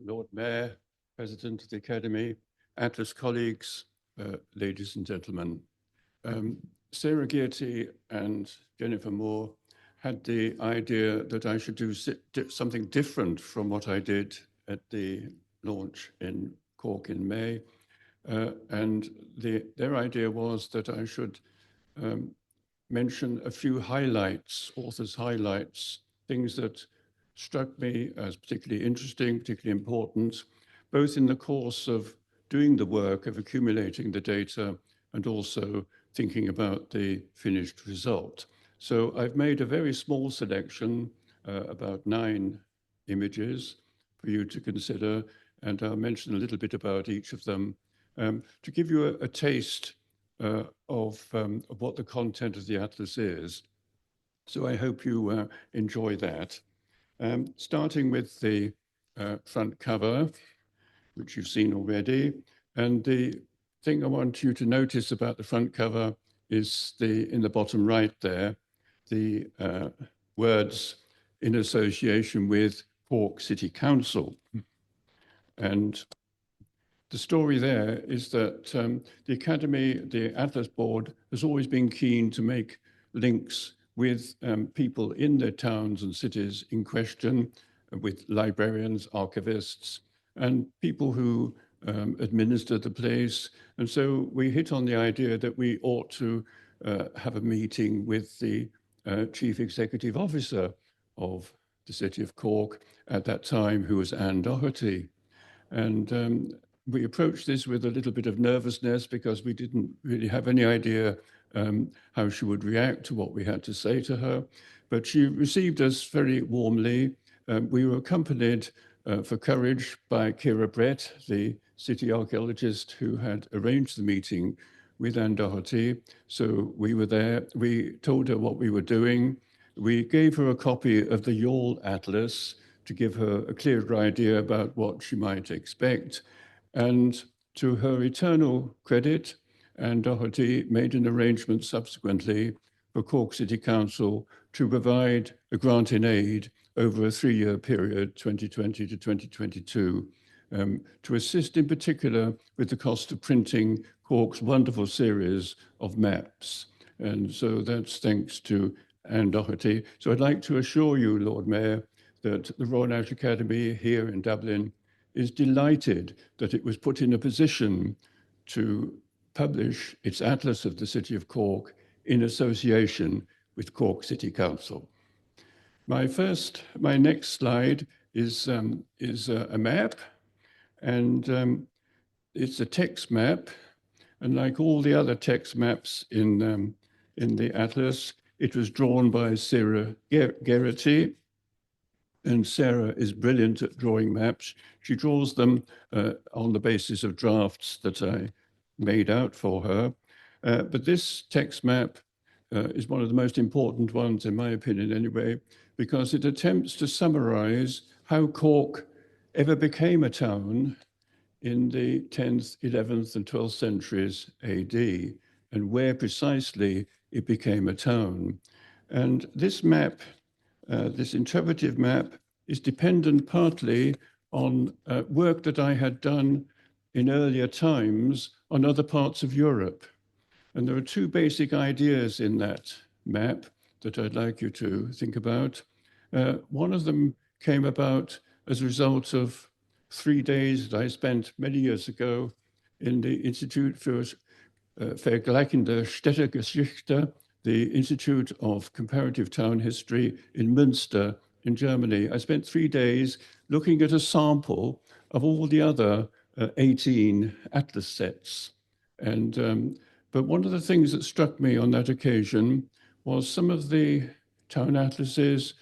Lord Mayor, President of the Academy, Atlas colleagues, ladies and gentlemen. Sarah Gearty and Jennifer Moore had the idea that I should do something different from what I did at the launch in Cork in May. And their idea was that I should mention a few highlights, authors' highlights, things that struck me as particularly interesting, particularly important, both in the course of doing the work of accumulating the data and also thinking about the finished result. So I've made a very small selection, about 9 images for you to consider, and I'll mention a little bit about each of them to give you a taste of what the content of the atlas is. So I hope you enjoy that. Starting with the front cover, which you've seen already. And the thing I want you to notice about the front cover is in the bottom right there, the words in association with Cork City Council. And the story there is that the Academy, the Atlas Board, has always been keen to make links with people in their towns and cities in question, with librarians, archivists, and people who administer the place. And so we hit on the idea that we ought to have a meeting with the Chief Executive Officer of the City of Cork at that time, who was Anne Doherty. And we approached this with a little bit of nervousness because we didn't really have any idea how she would react to what we had to say to her. But she received us very warmly. We were accompanied for courage by Ciara Brett, the city archaeologist who had arranged the meeting with Anne Doherty. So we were there. We told her what we were doing. We gave her a copy of the Youghal Atlas to give her a clearer idea about what she might expect. And to her eternal credit, Anne Doherty made an arrangement subsequently for Cork City Council to provide a grant in aid over a 3-year period, 2020 to 2022, to assist in particular with the cost of printing Cork's wonderful series of maps. And so that's thanks to Anne Doherty. So I'd like to assure you, Lord Mayor, that the Royal Irish Academy here in Dublin is delighted that it was put in a position to publish its Atlas of the City of Cork in association with Cork City Council. My next slide is a map, and it's a text map. And like all the other text maps in the Atlas, it was drawn by Sarah Gearty. And Sarah is brilliant at drawing maps. She draws them on the basis of drafts that I made out for her. But this text map is one of the most important ones, in my opinion anyway, because it attempts to summarize how Cork ever became a town in the 10th, 11th, and 12th centuries AD, and where precisely it became a town. And this map, this interpretive map, is dependent partly on work that I had done in earlier times on other parts of Europe. And there are 2 basic ideas in that map that I'd like you to think about. One of them came about as a result of 3 days that I spent many years ago in the Institute für Vergleichende Städtegeschichte, the Institute of Comparative Town History in Münster in Germany. I spent 3 days looking at a sample of all the other 18 atlas sets. And but one of the things that struck me on that occasion was some of the town atlases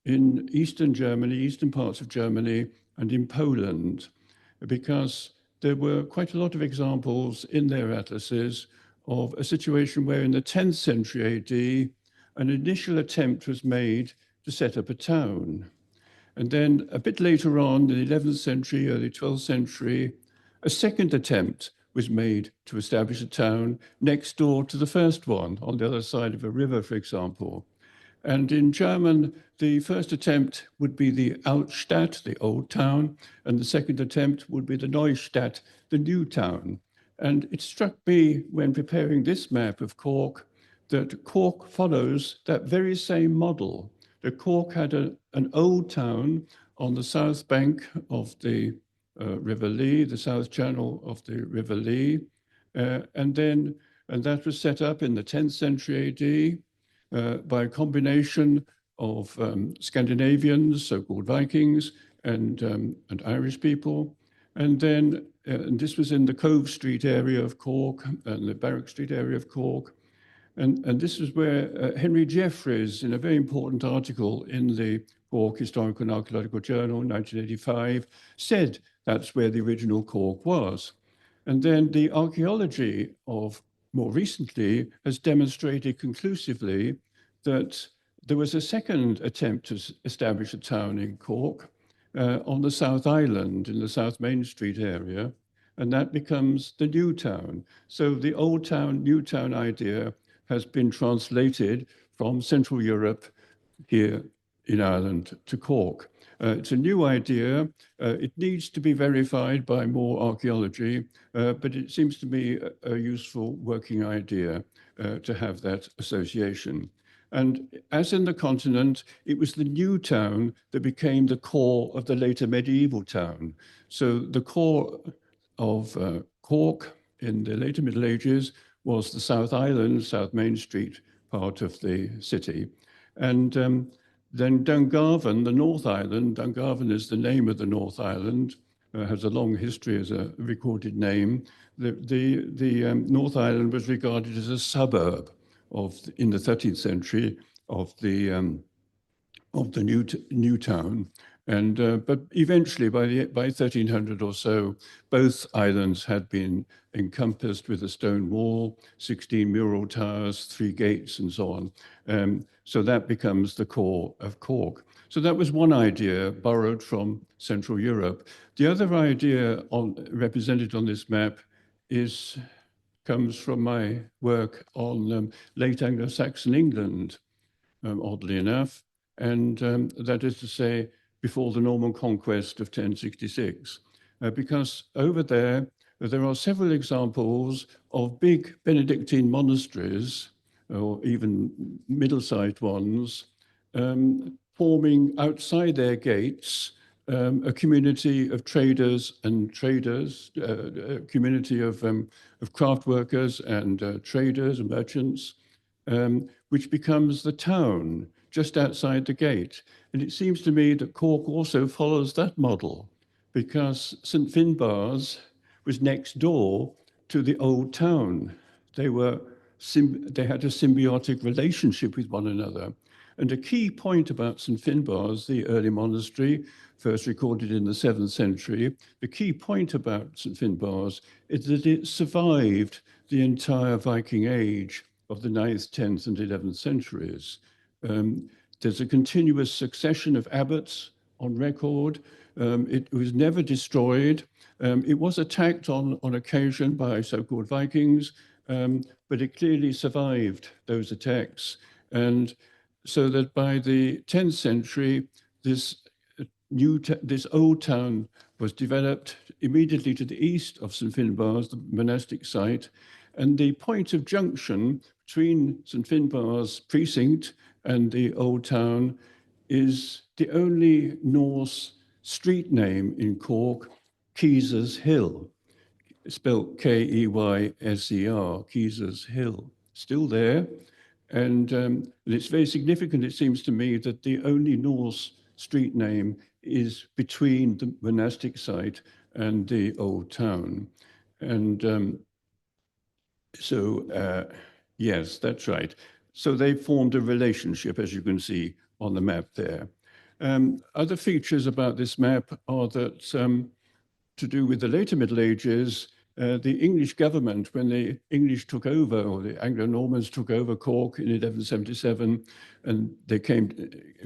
in Eastern Germany, eastern parts of Germany, and in Poland, because there were quite a lot of examples in their atlases of a situation where in the 10th century AD, an initial attempt was made to set up a town. And then a bit later on, in the 11th century, early 12th century, a second attempt was made to establish a town next door to the first one, on the other side of a river, for example. And in German, the first attempt would be the Altstadt, the old town, and the second attempt would be the Neustadt, the new town. And it struck me when preparing this map of Cork that Cork follows that very same model. The Cork had an old town on the south bank of the River Lee, the south channel of the River Lee, and that was set up in the 10th century AD by a combination of Scandinavians, so-called Vikings, and Irish people. And then, and this was in the Cove Street area of Cork and the Barrack Street area of Cork. And this is where Henry Jeffreys, in a very important article in the Cork Historical and Archaeological Journal, 1985, said that's where the original Cork was. And then the archaeology of more recently has demonstrated conclusively that there was a second attempt to establish a town in Cork on the South Island in the South Main Street area, and that becomes the new town. So the old town, new town idea has been translated from Central Europe here in Ireland to Cork. It's a new idea. It needs to be verified by more archaeology, but it seems to me a useful working idea to have that association. And as in the continent, it was the new town that became the core of the later medieval town. So the core of Cork in the later Middle Ages was the South Island, South Main Street part of the city. And then Dungarvan, the North Island, Dungarvan is the name of the North Island, has a long history as a recorded name. The North Island was regarded as a suburb in the 13th century of the new town. And but eventually, by 1300 or so, both islands had been encompassed with a stone wall, 16 mural towers, 3 gates, and so on. So that becomes the core of Cork. So that was one idea borrowed from Central Europe. The other idea represented on this map comes from my work on late Anglo-Saxon England, oddly enough, and that is to say, before the Norman conquest of 1066, because over there are several examples of big Benedictine monasteries, or even middle-sized ones, forming outside their gates a community of traders, a community of craft workers and traders and merchants, which becomes the town just outside the gate. And it seems to me that Cork also follows that model, because St. Finbarr's was next door to the old town. They had a symbiotic relationship with one another. And a key point about St. Finbarr's, the early monastery, first recorded in the 7th century, the key point about St. Finbarr's is that it survived the entire Viking age of the 9th, 10th, and 11th centuries. There's a continuous succession of abbots on record. It was never destroyed. It was attacked on occasion by so-called Vikings, but it clearly survived those attacks. And so that by the 10th century, this old town was developed immediately to the east of St. Finbarr's, the monastic site, and the point of junction between St. Finbarr's precinct and the old town is the only Norse street name in Cork, Keysers Hill, spelled Keyser, Keysers Hill, still there. And it's very significant, it seems to me, that the only Norse street name is between the monastic site and the old town. And yes, that's right. So they formed a relationship, as you can see on the map there. Other features about this map are that to do with the later Middle Ages, the English government, when the English took over, or the Anglo-Normans took over Cork in 1177, and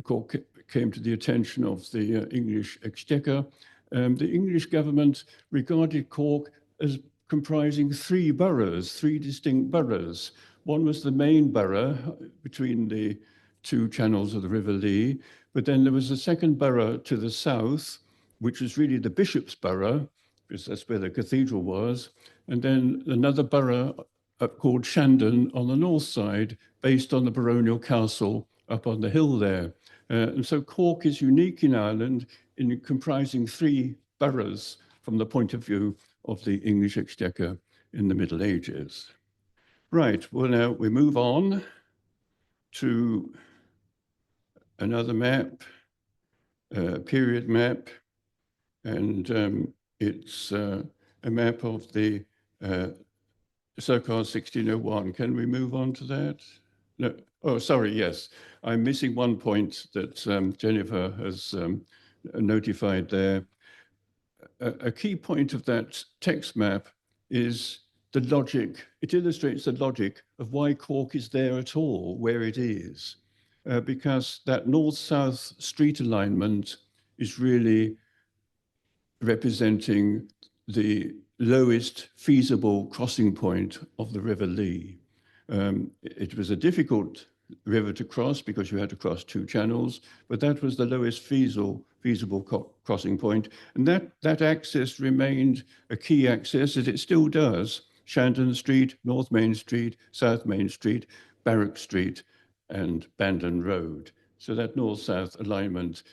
Cork came to the attention of the English Exchequer, the English government regarded Cork as comprising 3 boroughs, 3 distinct boroughs. One was the main borough between the two channels of the River Lee. But then there was a second borough to the south, which was really the Bishop's Borough, because that's where the cathedral was. And then another borough called Shandon on the north side, based on the baronial castle up on the hill there. And so Cork is unique in Ireland in comprising three boroughs from the point of view of the English Exchequer in the Middle Ages. Right, well now we move on to another map, period map, and it's a map of the circa 1601. Can we move on to that? No. Oh, sorry, yes. I'm missing one point that Jennifer has notified there. A key point of that text map is the logic. It illustrates the logic of why Cork is there at all, where it is, because that north-south street alignment is really representing the lowest feasible crossing point of the River Lee. It was a difficult river to cross because you had to cross two channels, but that was the lowest feasible crossing point. And that access remained a key access, as it still does. Shandon Street, North Main Street, South Main Street, Barrack Street, and Bandon Road. So that north-south alignment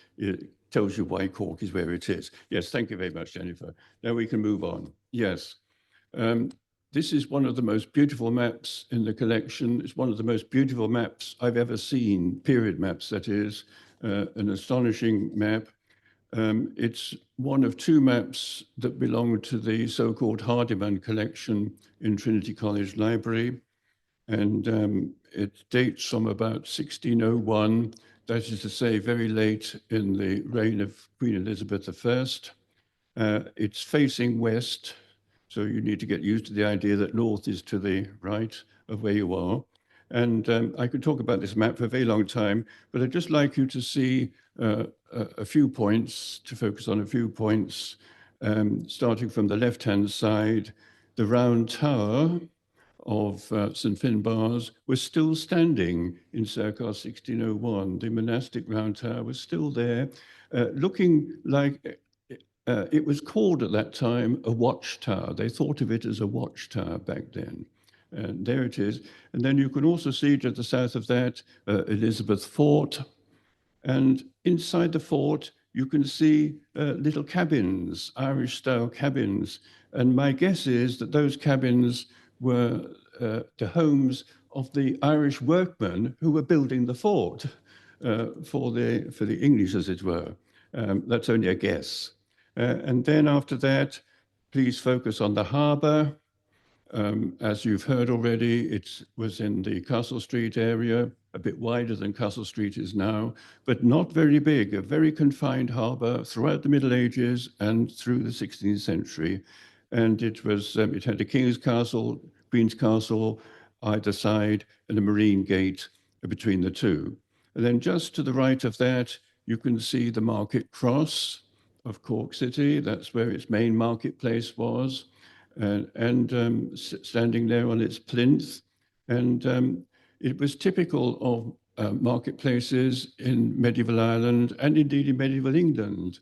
tells you why Cork is where it is. Yes, thank you very much, Jennifer. Now we can move on. Yes. This is one of the most beautiful maps in the collection. It's one of the most beautiful maps I've ever seen, period maps, that is, an astonishing map. It's one of two maps that belong to the so-called Hardiman collection in Trinity College Library. And it dates from about 1601, that is to say, very late in the reign of Queen Elizabeth I. It's facing west, so you need to get used to the idea that north is to the right of where you are. And I could talk about this map for a very long time, but I'd just like you to see a few points, to focus on a few points, starting from the left-hand side. The round tower of St. Finbarr's was still standing in circa 1601. The monastic round tower was still there, looking like it was called at that time a watchtower. They thought of it as a watchtower back then. And there it is. And then you can also see to the south of that, Elizabeth Fort. And inside the fort, you can see little cabins, Irish-style cabins. And my guess is that those cabins were the homes of the Irish workmen who were building the fort for the English, as it were. That's only a guess. And then after that, please focus on the harbour. As you've heard already, it was in the Castle Street area, a bit wider than Castle Street is now, but not very big, a very confined harbour throughout the Middle Ages and through the 16th century. And it had a King's Castle, Queen's Castle either side, and a marine gate between the two. And then just to the right of that, you can see the Market Cross of Cork City. That's where its main marketplace was, and standing there on its plinth. And it was typical of marketplaces in medieval Ireland and indeed in medieval England,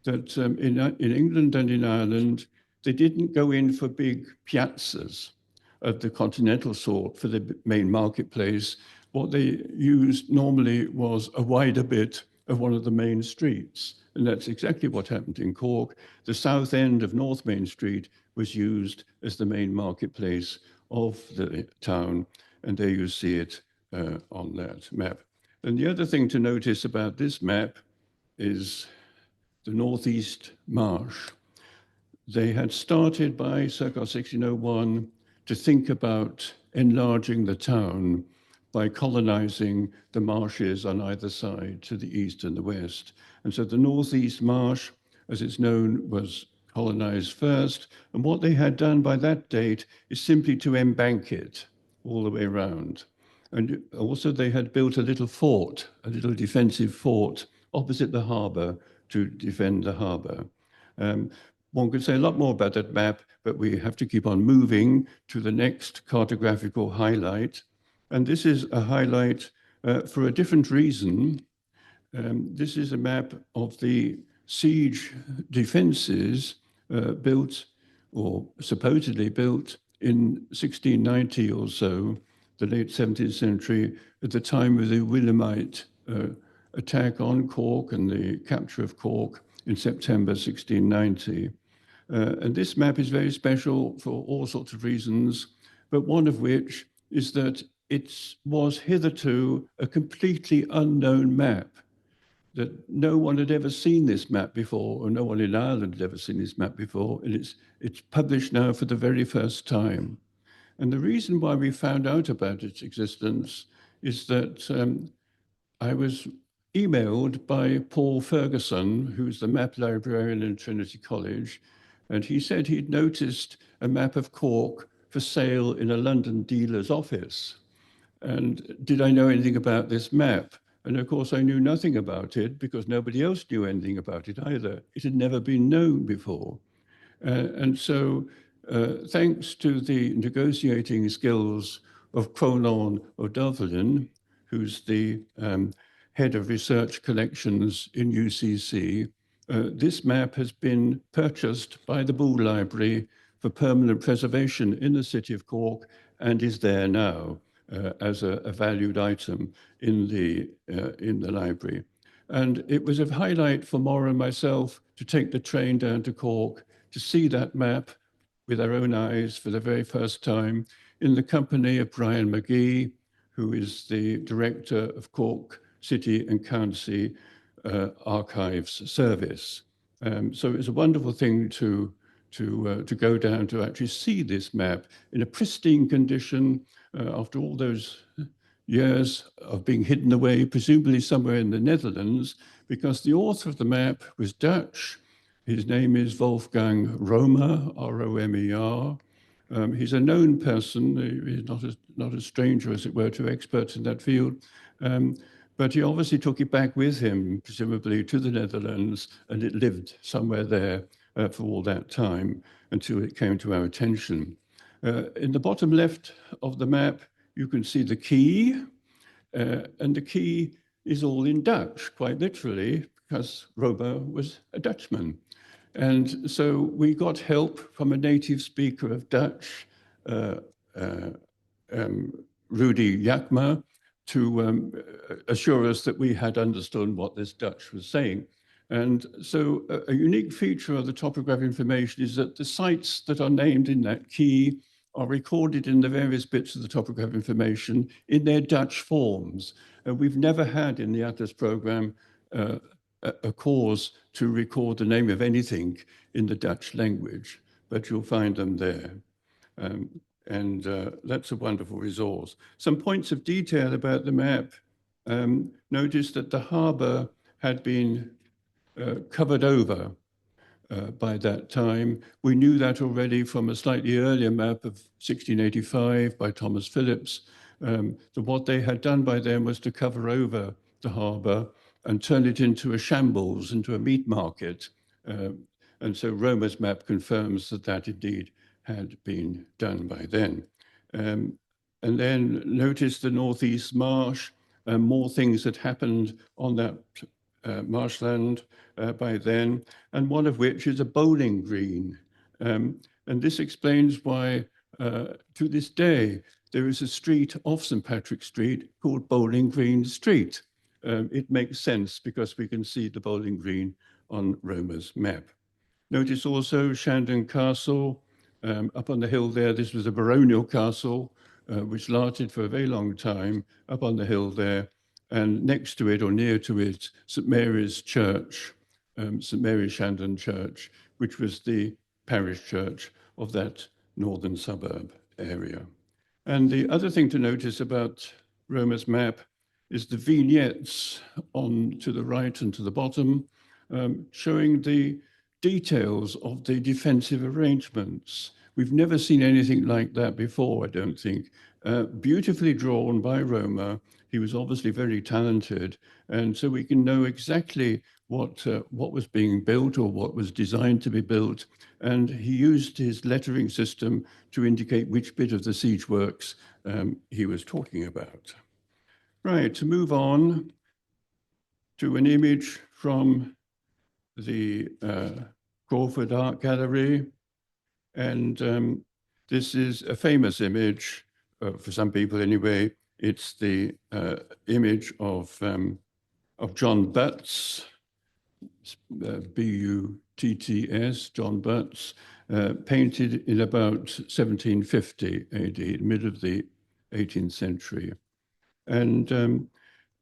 that in England and in Ireland, they didn't go in for big piazzas of the continental sort for the main marketplace. What they used normally was a wider bit of one of the main streets. And that's exactly what happened in Cork. The south end of North Main Street was used as the main marketplace of the town. And there you see it on that map. And the other thing to notice about this map is the Northeast Marsh. They had started by circa 1601 to think about enlarging the town by colonizing the marshes on either side to the east and the west. And so the Northeast Marsh, as it's known, was colonized first. And what they had done by that date is simply to embank it all the way around. And also they had built a little fort, a little defensive fort opposite the harbour to defend the harbour. One could say a lot more about that map, but we have to keep on moving to the next cartographical highlight. And this is a highlight for a different reason. This is a map of the siege defences built, or supposedly built, in 1690 or so, the late 17th century, at the time of the Williamite attack on Cork and the capture of Cork in September 1690. And this map is very special for all sorts of reasons, but one of which is that it was hitherto a completely unknown map, that no one had ever seen this map before, or no one in Ireland had ever seen this map before, and it's published now for the very first time. And the reason why we found out about its existence is that I was emailed by Paul Ferguson, who's the map librarian in Trinity College, and he said he'd noticed a map of Cork for sale in a London dealer's office. And did I know anything about this map? And of course, I knew nothing about it because nobody else knew anything about it either. It had never been known before. And so, thanks to the negotiating skills of Cronan O'Dovellin, who's the head of research collections in UCC, this map has been purchased by the Bull Library for permanent preservation in the city of Cork and is there now as a valued item in the library. And it was a highlight for Máire and myself to take the train down to Cork to see that map with our own eyes for the very first time in the company of Brian McGee, who is the director of Cork City and County Archives Service. So it was a wonderful thing to go down to actually see this map in a pristine condition after all those years of being hidden away, presumably somewhere in the Netherlands, because the author of the map was Dutch. His name is Wolfgang Romer, R-O-M-E-R. He's a known person. He's not a stranger, as it were, to experts in that field. But he obviously took it back with him, presumably to the Netherlands, and it lived somewhere there for all that time until it came to our attention. In the bottom left of the map, you can see the key, and the key is all in Dutch, quite literally, because Romer was a Dutchman. And so we got help from a native speaker of Dutch, Rudy Jakma, to assure us that we had understood what this Dutch was saying. And so a unique feature of the topographic information is that the sites that are named in that key are recorded in the various bits of the topographic information in their Dutch forms. We've never had in the Atlas program a cause to record the name of anything in the Dutch language, but you'll find them there. And that's a wonderful resource. Some points of detail about the map. Notice that the harbour had been covered over by that time. We knew that already from a slightly earlier map of 1685 by Thomas Phillips. So what they had done by then was to cover over the harbour and turn it into a shambles, into a meat market. And so Romer's map confirms that that indeed had been done by then. And then notice the Northeast Marsh, more things had happened on that marshland by then, and one of which is a bowling green. And this explains why, to this day, there is a street off St. Patrick's Street called Bowling Green Street. It makes sense because we can see the bowling green on Romer's map. Notice also Shandon Castle, up on the hill there. This was a baronial castle, which lasted for a very long time, up on the hill there. And next to it, or near to it, St. Mary's Church, St. Mary Shandon Church, which was the parish church of that northern suburb area. And the other thing to notice about Romer's map is the vignettes on to the right and to the bottom, showing the details of the defensive arrangements. We've never seen anything like that before, I don't think. Beautifully drawn by Romer. He was obviously very talented, and so we can know exactly what was being built or what was designed to be built. And he used his lettering system to indicate which bit of the siege works he was talking about. Right, to move on to an image from the Crawford Art Gallery. And this is a famous image, for some people anyway. It's the image of John Butts, B-U-T-T-S, John Butts, painted in about 1750 AD, mid of the 18th century. And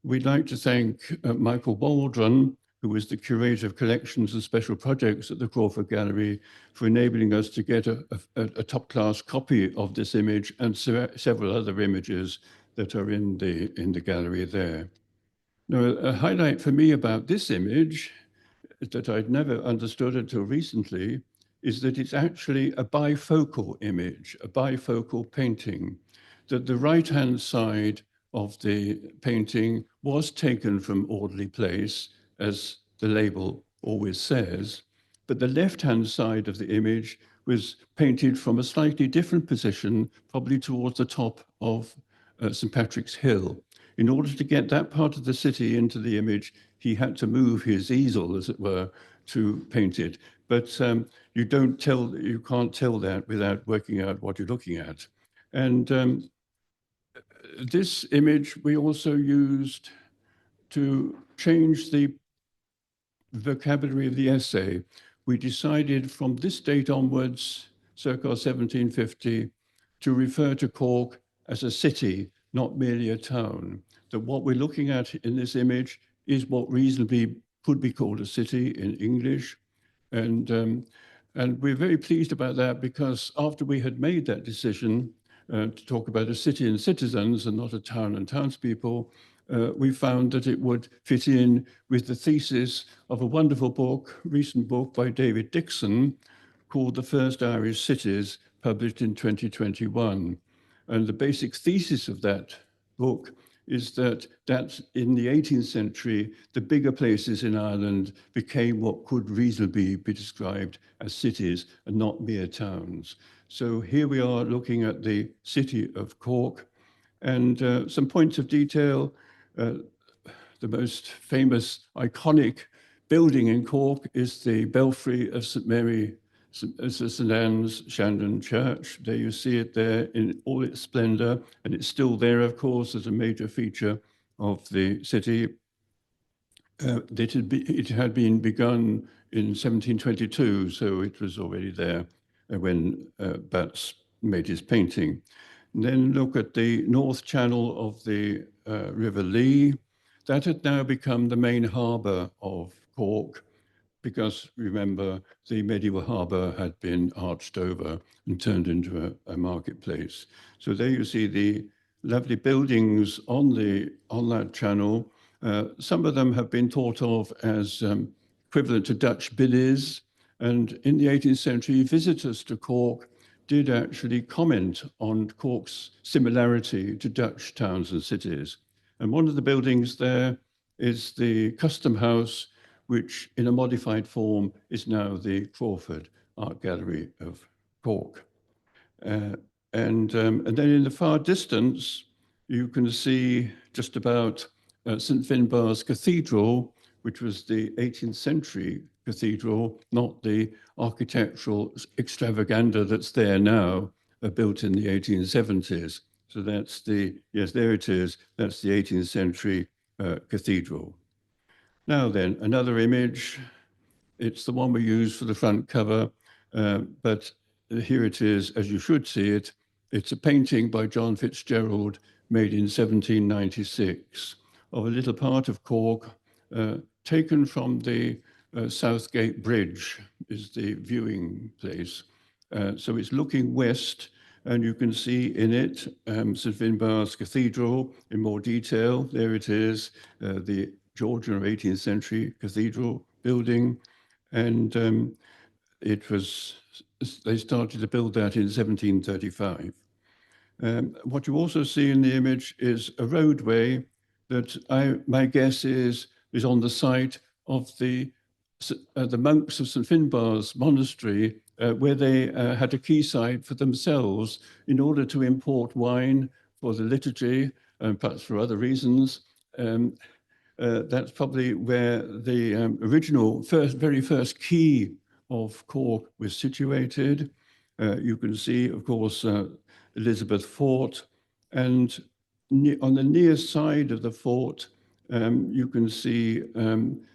we'd like to thank Michael Waldron, who was the curator of collections and special projects at the Crawford Gallery, for enabling us to get a top-class copy of this image and several other images that are in the gallery there. Now, a highlight for me about this image that I'd never understood until recently is that it's actually a bifocal image, a bifocal painting, that the right-hand side of the painting was taken from Audley Place, as the label always says, but the left-hand side of the image was painted from a slightly different position, probably towards the top of St. Patrick's Hill. In order to get that part of the city into the image, he had to move his easel, as it were, to paint it. But you can't tell that without working out what you're looking at. And this image we also used to change the vocabulary of the essay. We decided from this date onwards, circa 1750, to refer to Cork as a city, not merely a town. That what we're looking at in this image is what reasonably could be called a city in English. And we're very pleased about that, because after we had made that decision to talk about a city and citizens and not a town and townspeople, we found that it would fit in with the thesis of a wonderful book, recent book by David Dixon, called The First Irish Cities, published in 2021. And the basic thesis of that book is that in the 18th century, the bigger places in Ireland became what could reasonably be described as cities and not mere towns. So here we are looking at the city of Cork, and some points of detail. The most famous, iconic building in Cork is the belfry of St. Mary, St. Anne's Shandon Church. There you see it there in all its splendor, and it's still there, of course, as a major feature of the city. It had been begun in 1722, so it was already there when Butts made his painting. And then look at the north channel of the River Lee. That had now become the main harbour of Cork, because remember, the medieval harbour had been arched over and turned into a marketplace. So there you see the lovely buildings on that channel. Some of them have been thought of as equivalent to Dutch billies. And in the 18th century, visitors to Cork did actually comment on Cork's similarity to Dutch towns and cities. And one of the buildings there is the Custom House, which in a modified form is now the Crawford Art Gallery of Cork. And then in the far distance, you can see just about St. Finbarr's Cathedral, which was the 18th century cathedral, not the architectural extravaganza that's there now, built in the 1870s. So that's yes, there it is. That's the 18th century cathedral. Now then, another image. It's the one we use for the front cover, but here it is, as you should see it. It's a painting by John Fitzgerald made in 1796 of a little part of Cork, taken from the Southgate Bridge, is the viewing place. So it's looking west, and you can see in it St. Finbarr's Cathedral in more detail. There it is, the Georgian or 18th century cathedral building. And they started to build that in 1735. What you also see in the image is a roadway that my guess is on the site of the monks of St. Finbarr's monastery, where they had a quayside for themselves in order to import wine for the liturgy perhaps for other reasons. That's probably where the original very first quay of Cork was situated. You can see, of course, Elizabeth Fort, and on the near side of the fort, you can see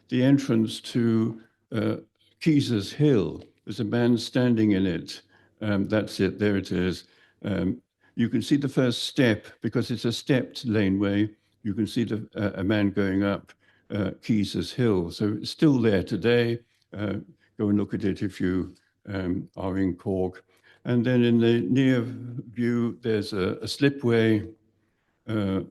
the entrance to Cllr Hill. There's a man standing in it. That's it, there it is. You can see the first step, because it's a stepped laneway. You can see a man going up Cllr Hill. So it's still there today. Go and look at it if you are in Cork. And then in the near view, there's a slipway and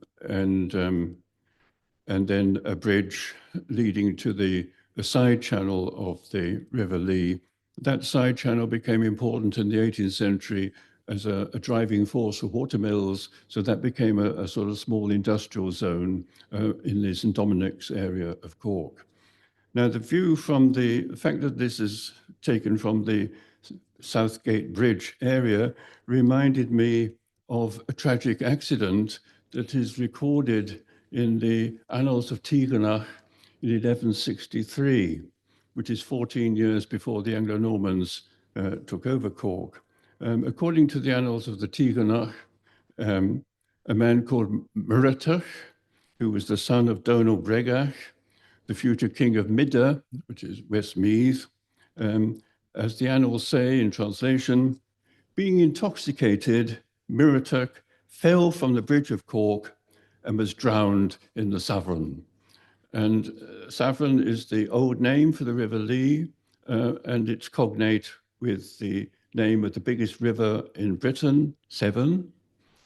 then a bridge leading to the side channel of the River Lee. That side channel became important in the 18th century as a driving force for watermills. So that became a sort of small industrial zone in the St. Dominic's area of Cork. Now, the view from the fact that this is taken from the Southgate Bridge area reminded me of a tragic accident that is recorded in the Annals of Tigernach in 1163, which is 14 years before the Anglo-Normans took over Cork. According to the Annals of the Tigernach, a man called Máire, who was the son of Donal Bregach, the future king of Midda, which is Westmeath, as the annals say in translation, being intoxicated, Máire fell from the bridge of Cork and was drowned in the Severn. And Severn is the old name for the River Lee, and it's cognate with the name of the biggest river in Britain, Severn.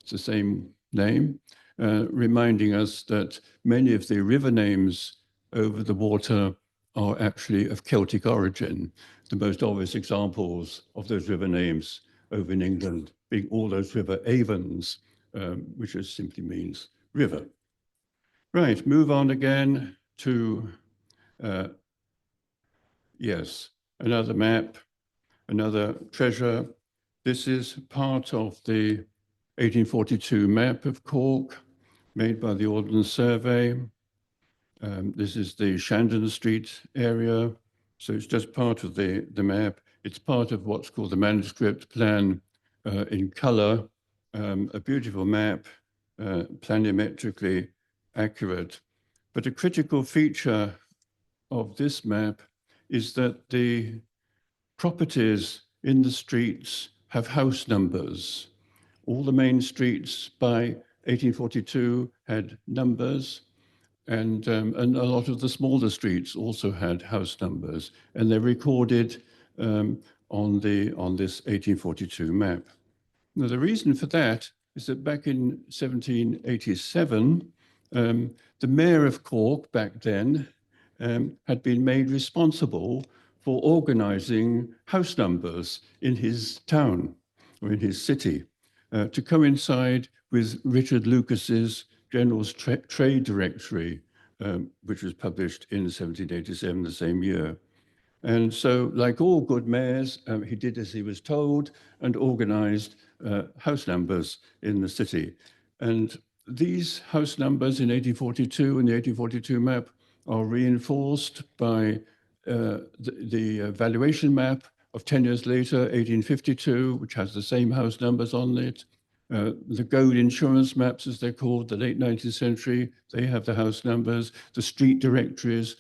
It's the same name, reminding us that many of the river names over the water are actually of Celtic origin. The most obvious examples of those river names over in England being all those river avens, which just simply means river. Right, move on again to, yes, another map, another treasure. This is part of the 1842 map of Cork made by the Ordnance Survey. This is the Shandon Street area. So it's just part of the map. It's part of what's called the manuscript plan in color, a beautiful map, planimetrically accurate. But a critical feature of this map is that the properties in the streets have house numbers. All the main streets by 1842 had numbers, and a lot of the smaller streets also had house numbers, and they're recorded on this 1842 map. Now, the reason for that is that back in 1787, the Mayor of Cork back then had been made responsible for organizing house numbers in his town or in his city to coincide with Richard Lucas's General's Trade Directory, which was published in 1787, the same year. And so, like all good mayors, he did as he was told and organized house numbers in the city. And these house numbers in 1842 and the 1842 map are reinforced by the valuation map of 10 years later, 1852, which has the same house numbers on it. The gold insurance maps, as they're called, the late 19th century, they have the house numbers. The street directories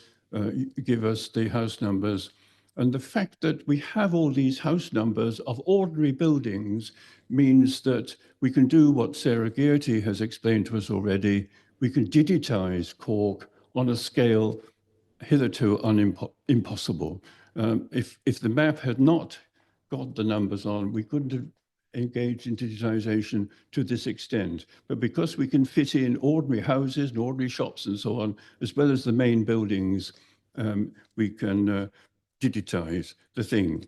give us the house numbers. And the fact that we have all these house numbers of ordinary buildings means that we can do what Sarah Geraghty has explained to us already. We can digitize Cork on a scale hitherto impossible. If the map had not got the numbers on, we couldn't have engaged in digitization to this extent. But because we can fit in ordinary houses and ordinary shops and so on, as well as the main buildings, we can digitize the thing.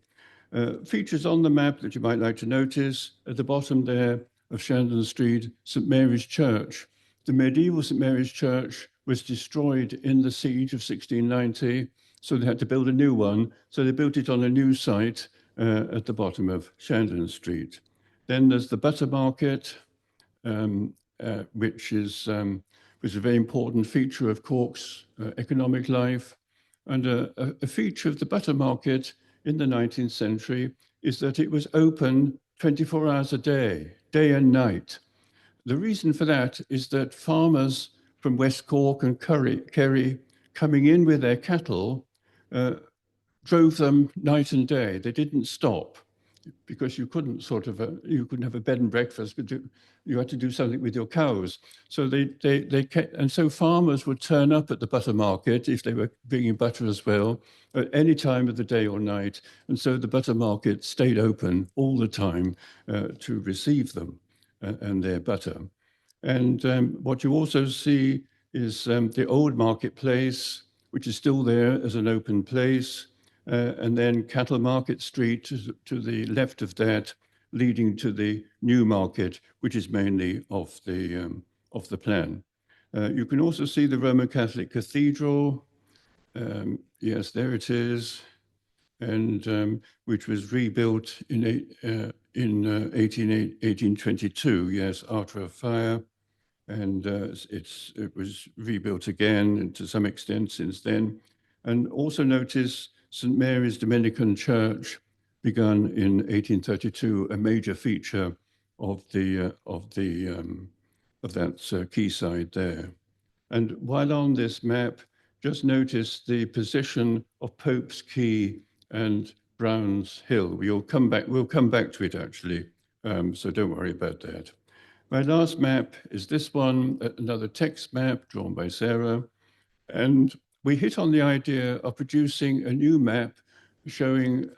Features on the map that you might like to notice, at the bottom there of Shandon Street, St. Mary's Church. The medieval St. Mary's Church was destroyed in the siege of 1690, so they had to build a new one. So they built it on a new site at the bottom of Shandon Street. Then there's the Butter Market, which was a very important feature of Cork's economic life. And a feature of the butter market in the 19th century is that it was open 24 hours a day and night. The reason for that is that farmers from West Cork and Kerry coming in with their cattle drove them night and day. They didn't stop because you couldn't you couldn't have a bed and breakfast, but you had to do something with your cows. So and so farmers would turn up at the butter market if they were bringing butter as well, at any time of the day or night. And so the butter market stayed open all the time to receive them and their butter. And what you also see is the old marketplace, which is still there as an open place, and then Cattle Market Street to the left of that, leading to the new market, which is mainly of the plan. You can also see the Roman Catholic Cathedral. Yes, there it is, and which was rebuilt in 1822. Yes, after a fire. And it was rebuilt again and to some extent since then. And also notice St. Mary's Dominican Church, begun in 1832, a major feature of that quayside there. And while on this map, just notice the position of Pope's Quay and Brown's Hill. We'll come back to it actually, so don't worry about that. My last map is this one, another text map drawn by Sarah. And we hit on the idea of producing a new map showing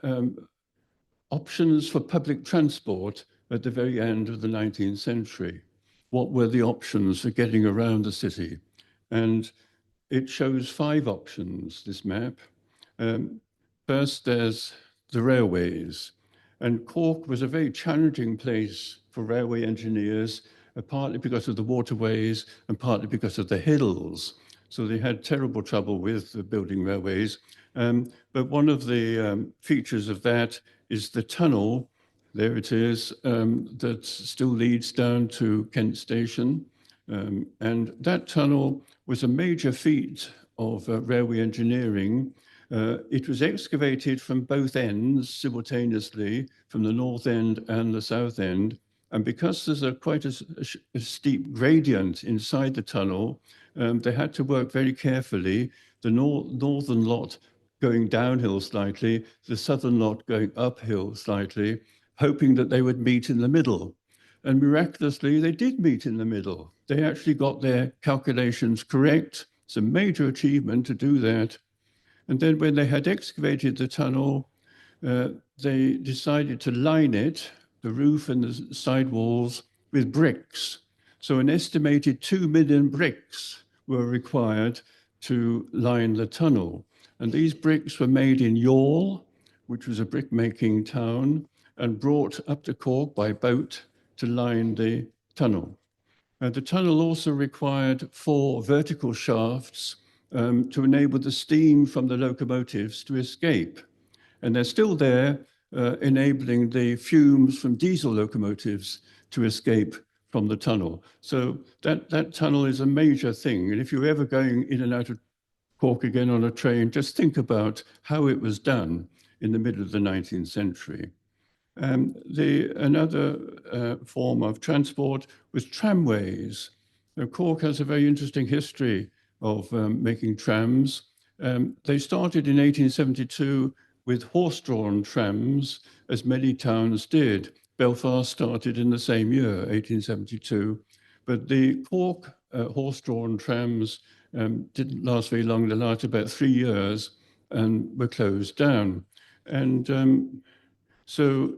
options for public transport at the very end of the 19th century. What were the options for getting around the city? And it shows 5 options, this map. First, there's the railways. And Cork was a very challenging place for railway engineers, partly because of the waterways and partly because of the hills. So they had terrible trouble with building railways. But one of the features of that is the tunnel, there it is, that still leads down to Kent Station. And that tunnel was a major feat of railway engineering. It was excavated from both ends simultaneously, from the north end and the south end. And because there's quite a steep gradient inside the tunnel, they had to work very carefully. The northern lot going downhill slightly, the southern lot going uphill slightly, hoping that they would meet in the middle. And miraculously, they did meet in the middle. They actually got their calculations correct. It's a major achievement to do that. And then when they had excavated the tunnel, they decided to line it, the roof and the side walls, with bricks. So an estimated 2 million bricks were required to line the tunnel. And these bricks were made in Youghal, which was a brick-making town, and brought up to Cork by boat to line the tunnel. The tunnel also required 4 vertical shafts to enable the steam from the locomotives to escape. And they're still there, enabling the fumes from diesel locomotives to escape from the tunnel. So that tunnel is a major thing. And if you're ever going in and out of Cork again on a train, just think about how it was done in the middle of the 19th century. Another form of transport was tramways. Now, Cork has a very interesting history of making trams. They started in 1872 with horse-drawn trams, as many towns did. Belfast started in the same year, 1872. But the Cork horse-drawn trams didn't last very long. They lasted about 3 years and were closed down. And so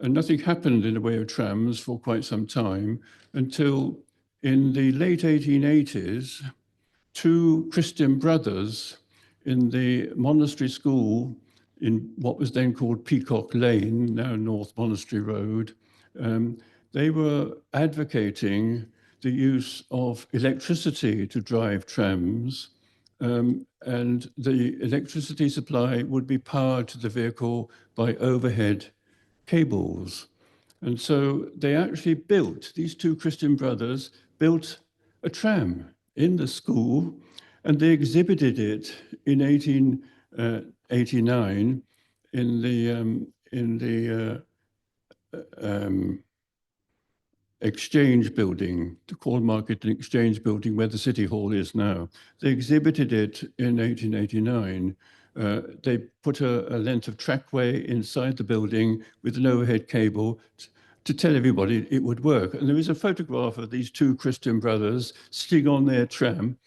nothing happened in the way of trams for quite some time until in the late 1880s, 2 Christian brothers in the monastery school in what was then called Peacock Lane, now North Monastery Road, they were advocating the use of electricity to drive trams. And the electricity supply would be powered to the vehicle by overhead cables. And so they actually built, these two Christian brothers built a tram in the school, and they exhibited it in 1889 in the Exchange building, the Corn Market and Exchange building where the City Hall is now. They exhibited it in 1889. They put a length of trackway inside the building with an overhead cable to tell everybody it would work. And there is a photograph of these two Christian brothers sitting on their tram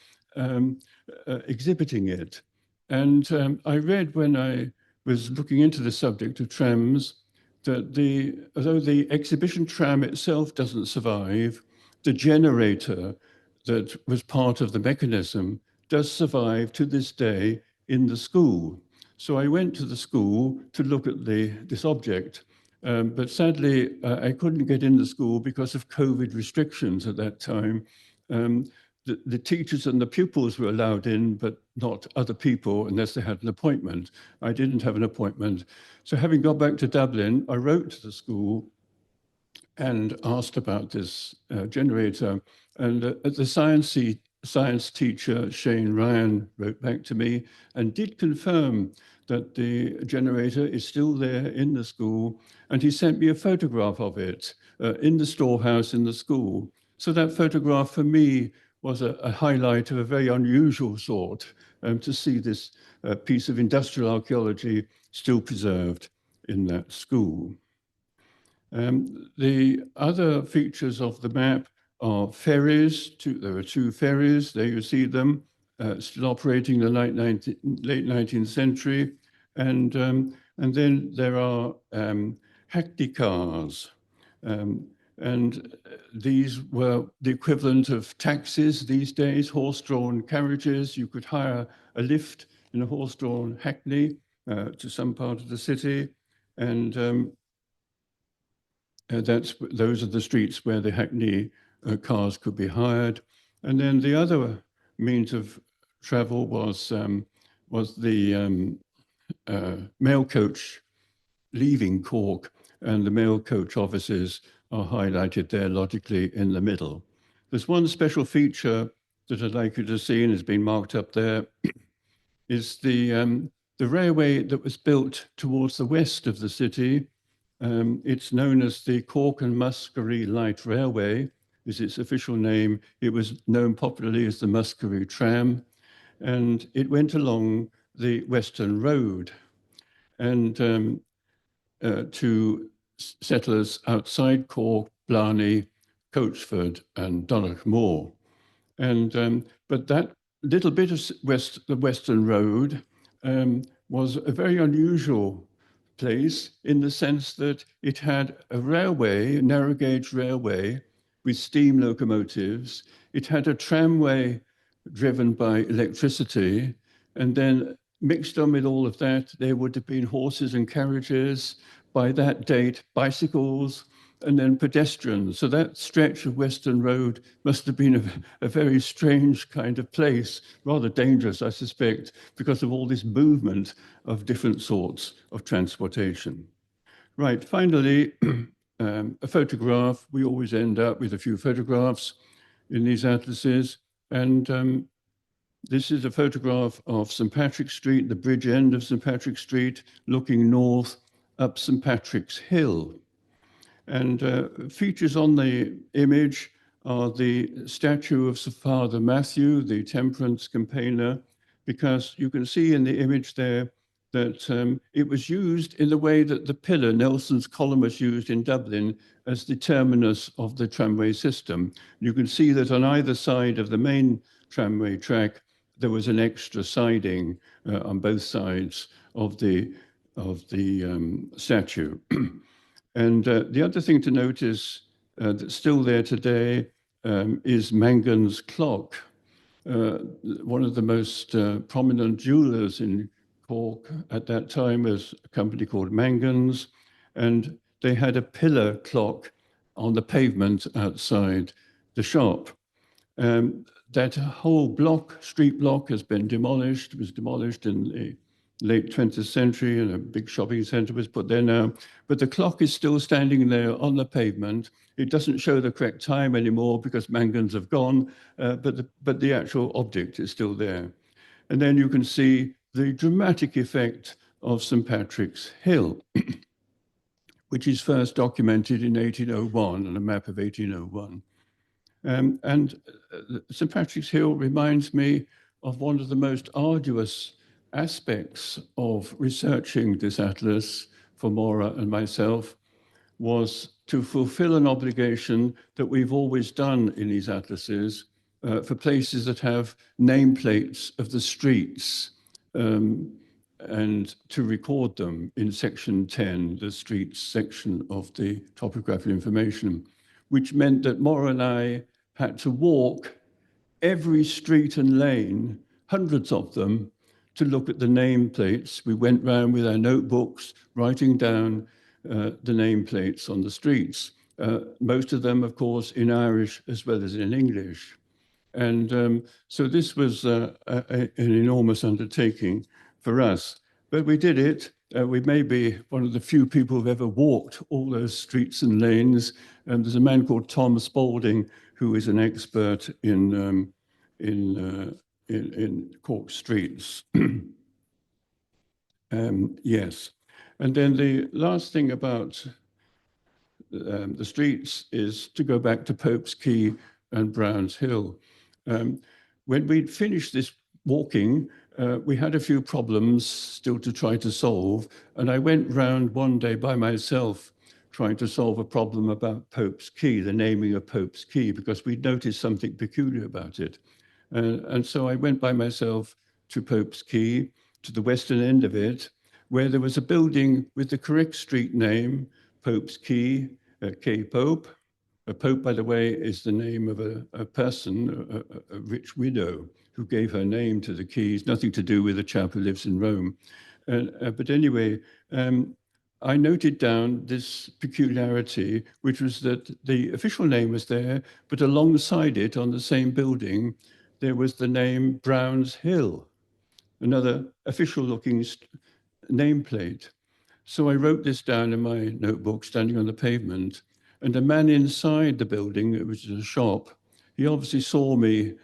exhibiting it. And I read when I was looking into the subject of trams that although the exhibition tram itself doesn't survive, the generator that was part of the mechanism does survive to this day in the school. So I went to the school to look at this object, but sadly I couldn't get in the school because of COVID restrictions at that time. The teachers and the pupils were allowed in, but not other people unless they had an appointment. I didn't have an appointment. So having got back to Dublin, I wrote to the school and asked about this generator. And the science teacher, Shane Ryan, wrote back to me and did confirm that the generator is still there in the school. And he sent me a photograph of it in the storehouse in the school. So that photograph for me was a highlight of a very unusual sort, to see this piece of industrial archaeology still preserved in that school. The other features of the map are ferries. There are two ferries, there you see them, still operating in the late 19th century. And then there are hackney cars. And these were the equivalent of taxis these days, horse-drawn carriages. You could hire a lift in a horse-drawn hackney to some part of the city. And those are the streets where the hackney cars could be hired. And then the other means of travel was the mail coach leaving Cork, and the mail coach offices are highlighted there logically in the middle. There's one special feature that I'd like you to see, and has been marked up there, is the railway that was built towards the west of the city. It's known as the Cork and Muskerry Light Railway, is its official name. It was known popularly as the Muskerry Tram, and it went along the Western Road. And to settlers outside Cork, Blarney, Coachford, and Donaghmore. But that little bit of the Western Road was a very unusual place in the sense that it had a railway, a narrow gauge railway with steam locomotives. It had a tramway driven by electricity, and then mixed on with all of that, there would have been horses and carriages. By that date, bicycles, and then pedestrians. So that stretch of Western Road must have been a very strange kind of place, rather dangerous, I suspect, because of all this movement of different sorts of transportation. Right, finally, a photograph. We always end up with a few photographs in these atlases. And this is a photograph of St. Patrick's Street, the bridge end of St. Patrick's Street, looking north up St. Patrick's Hill. And features on the image are the statue of Sir Father Matthew, the temperance campaigner, because you can see in the image there that it was used in the way that the pillar, Nelson's column, was used in Dublin as the terminus of the tramway system. You can see that on either side of the main tramway track, there was an extra siding on both sides of the statue. And the other thing to note is that's still there today is Mangan's clock. One of the most prominent jewelers in Cork at that time was a company called Mangan's, and they had a pillar clock on the pavement outside the shop. That whole block, street block, has been demolished. It was demolished in the late 20th century, and a big shopping centre was put there now. But the clock is still standing there on the pavement. It doesn't show the correct time anymore because Mangans have gone, but the actual object is still there. And then you can see the dramatic effect of St. Patrick's Hill, which is first documented in 1801 on a map of 1801. St. Patrick's Hill reminds me of one of the most arduous aspects of researching this atlas for Máire and myself, was to fulfill an obligation that we've always done in these atlases for places that have nameplates of the streets, and to record them in section 10, the streets section of the topographical information, which meant that Máire and I had to walk every street and lane, hundreds of them, to look at the nameplates. We went round with our notebooks, writing down the nameplates on the streets. Most of them, of course, in Irish as well as in English. And so this was an enormous undertaking for us. But we did it. We may be one of the few people who've ever walked all those streets and lanes. There's a man called Tom Spalding, who is an expert in Cork streets. Yes. And then the last thing about the streets is to go back to Pope's Quay and Browns Hill. When we'd finished this walking, we had a few problems still to try to solve. And I went round one day by myself trying to solve a problem about Pope's Quay, the naming of Pope's Quay, because we'd noticed something peculiar about it. And so I went by myself to Pope's Quay, to the western end of it, where there was a building with the correct street name, Pope's Quay, Quay Pope. A pope, by the way, is the name of a person, a rich widow, who gave her name to the quays, nothing to do with a chap who lives in Rome. But anyway, I noted down this peculiarity, which was that the official name was there, but alongside it on the same building, there was the name Browns Hill, another official-looking nameplate. So I wrote this down in my notebook, standing on the pavement, and a man inside the building, it was a shop, he obviously saw me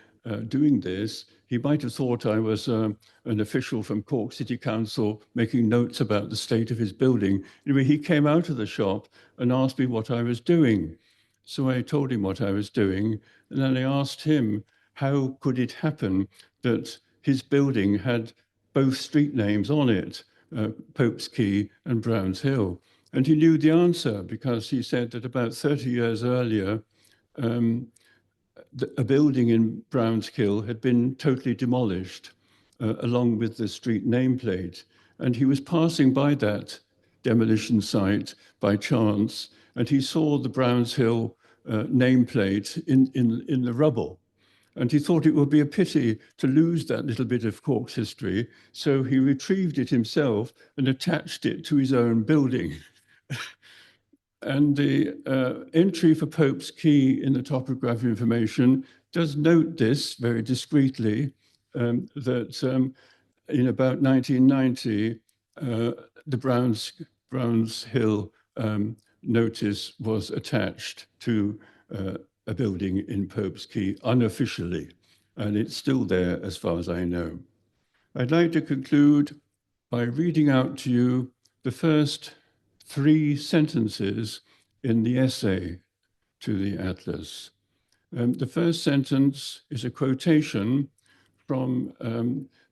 doing this. He might have thought I was an official from Cork City Council making notes about the state of his building. Anyway, he came out of the shop and asked me what I was doing. So I told him what I was doing, and then I asked him how could it happen that his building had both street names on it, Pope's Quay and Browns Hill. And he knew the answer because he said that about 30 years earlier, a building in Browns Hill had been totally demolished along with the street nameplate. And he was passing by that demolition site by chance, and he saw the Browns Hill nameplate in the rubble. And he thought it would be a pity to lose that little bit of Cork's history. So he retrieved it himself and attached it to his own building. And the entry for Pope's Quay in the topographic information does note this very discreetly, that in about 1990, the Browns Hill notice was attached to a building in Pope's Quay unofficially, and it's still there as far as I know. I'd like to conclude by reading out to you the first 3 sentences in the essay to the Atlas. The first sentence is a quotation from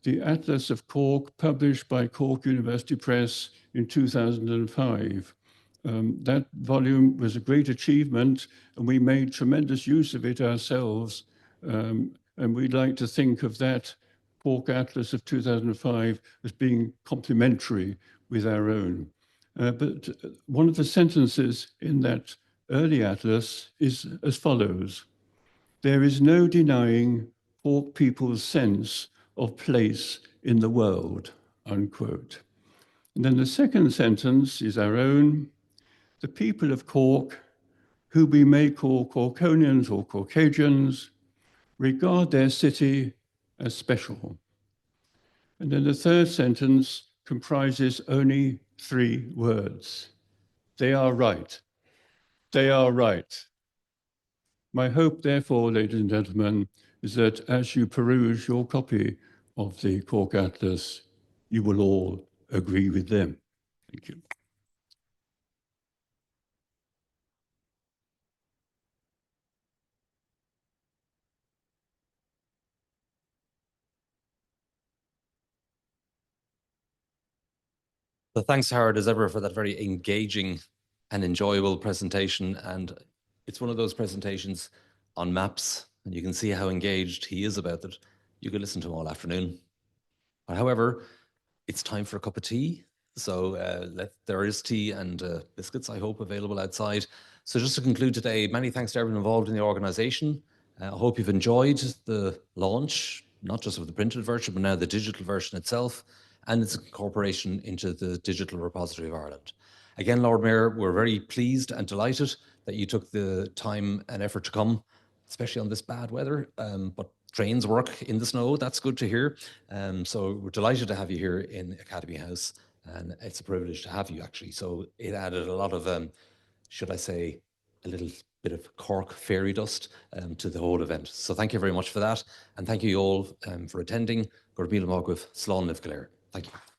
the Atlas of Cork, published by Cork University Press in 2005. That volume was a great achievement, and we made tremendous use of it ourselves. And we'd like to think of that Cork Atlas of 2005 as being complementary with our own. But one of the sentences in that early atlas is as follows: "There is no denying Cork people's sense of place in the world," unquote. And then the second sentence is our own: "The people of Cork, who we may call Corkonians or Corcaigians, regard their city as special." And then the third sentence comprises only 3 words. They are right. They are right. My hope, therefore, ladies and gentlemen, is that as you peruse your copy of the Cork Atlas, you will all agree with them. Thank you. So thanks, Howard, as ever, for that very engaging and enjoyable presentation. And it's one of those presentations on maps, and you can see how engaged he is about it. You could listen to him all afternoon. But however, it's time for a cup of tea. So there is tea and biscuits, I hope, available outside. So just to conclude today, many thanks to everyone involved in the organization. I hope you've enjoyed the launch, not just of the printed version, but now the digital version itself, and its incorporation into the Digital Repository of Ireland. Again, Lord Mayor, we're very pleased and delighted that you took the time and effort to come, especially on this bad weather, but trains work in the snow. That's good to hear. So we're delighted to have you here in Academy House, and it's a privilege to have you, actually. So it added a lot of, should I say, a little bit of Cork fairy dust to the whole event. So thank you very much for that, and thank you all for attending. Gur míle mág with Slán Liv Cllr. Thank you.